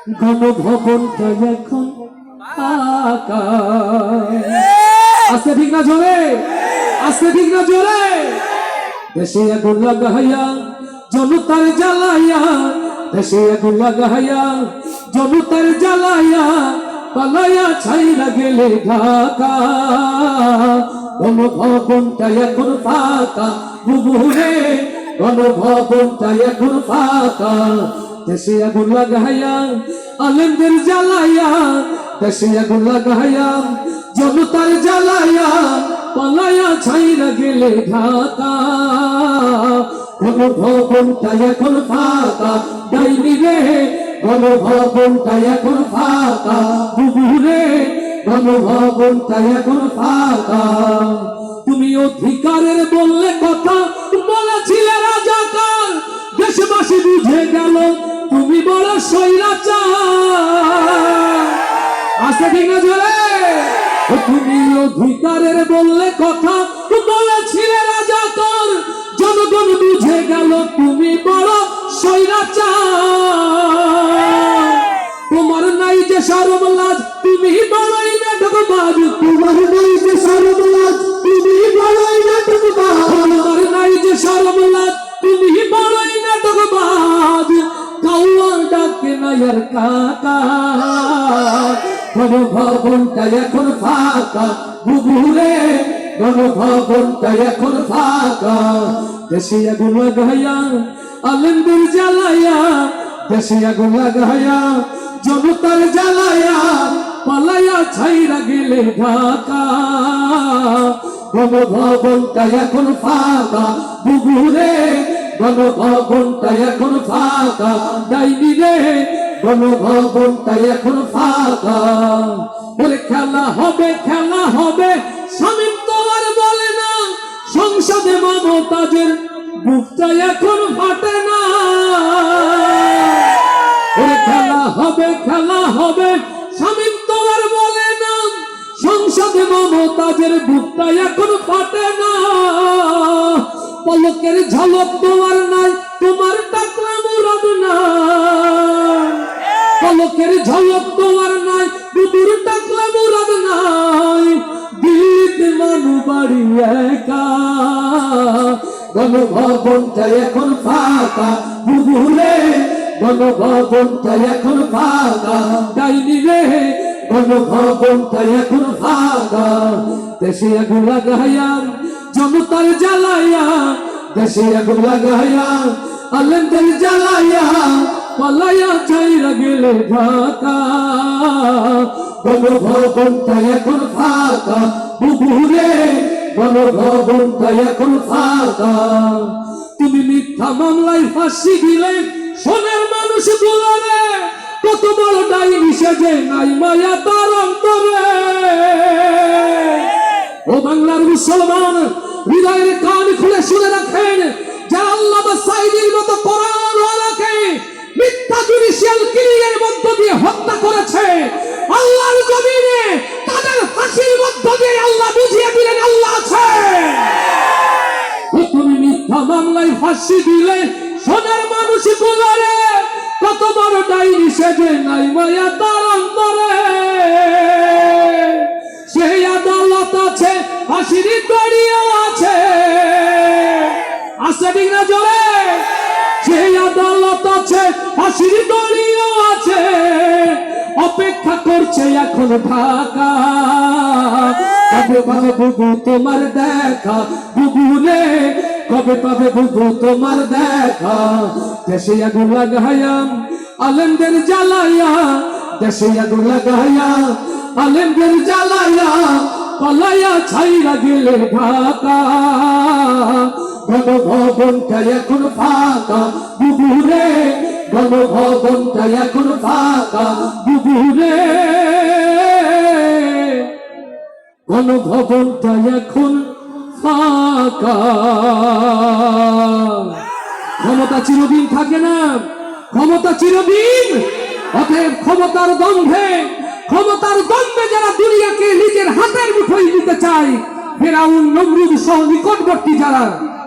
গণভবনটা এখন ফাঁকা। আস্তে ঠিক না জোরে, আস্তে ঠিক না জোরে। দেশে আগুন লাগাইয়া জনতার জ্বালাইয়া, দেশে আগুন লাগাইয়া জনতার জ্বালাইয়া, পালাইয়া ছাইরা গেলে ঢাকা। গণভবনটা এখন ফাঁকা বুবুরে, গণভবনটা এখন ফাঁকা। দেশে আগুন লাগাইয়া আলেমদের জ্বালাইয়া, দেশে আগুন লাগাইয়া জনতার জ্বালাইয়া, পালাইয়া ছাইরা গেলে ঢাকা। গণভবনটা এখন ফাঁকা ডাইনি রে, গণভবনটা এখন ফাঁকা বুবুরে, গণভবনটা এখন ফাঁকা। তুমি অধিকারের বললে কথা বলেছিলে রাজাকার, দেশবাসী বুঝে গেল তুমি বড় স্বৈরাচার। আস্তে ঠিক না জোরে। তুমি অধিকারের বললে কথা বলেছিলে রাজাকার, জনগণ বুঝে গেল তুমি বড় স্বৈরাচার। তোমার নাই যে শরম লাজ, তুমি বড়ই নাটকবাজ, তোমার নাই যে শরম লাজ, তুমি বড়ই নাটকবাজ, তোমার নাই যে শরম লাজ, তুমি বড়ই নাটকবাজ। কাউয়া ডাকে না আর কাকা। গণভবনটা এখন ফাঁকা বুবুরে, গণভবনটা এখন ফাঁকা। দেশে আগুন লাগাইয়া আলেমদের জ্বালাইয়া, দেশে আগুন লাগাইয়া জনতার জ্বালাইয়া, পালাইয়া ছাইরা গেলে ঢাকা। গণভবনটা এখন ফাঁকা বুবুরে, গণভবনটা এখন ফাঁকা ডাইনি রে, গণভবনটা এখন ফাঁকা। বলে খেলা হবে, খেলা হবে, শামীম তো আর বলে না, সংসদে মমতাজের বুকটা এখন ফাটে না। খেলা হবে, খেলা হবে, শামীম তো আর বলে না, সংসদে মমতাজের বুকটা এখন ফাটে না। পলকের ঝলক তোমার নাই, তোমার টাকলা মুরাদ নাই, পলকের ঝলক তোমার নাই, বুবুর টাকলা মুরাদ নাই। দিল্লিতে মানু বাড়ি একা। গণভবনটা এখন ফাঁকা বুবুরে, গণভবনটা এখন ফাঁকা ডাইনি রে, গণভবনটা এখন ফাঁকা। দেশে আগুন লাগাইয়া জনতার জ্বালাইয়া, দেশে আগুন লাগাইয়া আলেমদের জ্বালাইয়া, পালাইয়া ছাইরা গেলে ঢাকা। গণভবনটা এখন ফাঁকা বুবুরে, গণভবনটা এখন ফাঁকা। তুমি মিথ্যা মামলায় ফাঁসি দিলে সোনার মানুষ গুলারে, কত বড় ডাইনি সেজে নাই মায়া তার অন্তরে। ও বাংলার মুসলমান, হৃদয়ের কান খুলে শুনে রাখেন, যারা আল্লামা সাঈদীর মতো কোরআন ওয়ালাকে মিথ্যা জুডিশিয়াল কিলিংয়ের মধ্য দিয়ে হত্যা করেছে, আল্লাহর জমিনে তাদের ফাঁসির মধ্য দিয়ে আল্লাহ বুঝিয়ে দিলেন আল্লাহ আছে। তুমি মিথ্যা মামলায় ফাঁসি দিলে সোনার মানুষ গুলারে, কত বড় ডাইনি সেজে নাই মায়া তার অন্তরে। সেই আদালত আছে, ফাঁসির দড়িও আছে। আস্তে ঠিক না জোরে। সেই আদালত আছে, ফাঁসির দড়িও আছে, অপেক্ষা করছে এখন ঢাকা। কবে পাবে বুবু তোমার দেখা বুবুরে, কবে পাবে বুবু তোমার দেখা। দেশে আগুন লাগাইয়া আলেমদের জ্বালাইয়া, দেশে আগুন লাগাইয়া আলেমদের জ্বালাইয়া, পালাইয়া ছাইরা গেলে ঢাকা। গণভবনটা এখন ফাঁকা বুবুরে, গণভবনটা এখন ফাঁকা বুবুরে, গণভবনটা এখন ফাঁকা। ক্ষমতা চিরদিন থাকে না, ক্ষমতা চিরদিন। অতএব ক্ষমতার দ্বন্দ্বে যারা দুনিয়াকে নিজের হাতের মুঠোয় নিতে চায়, ফেরাউন নমরুদ সহ নিকটবর্তী যারা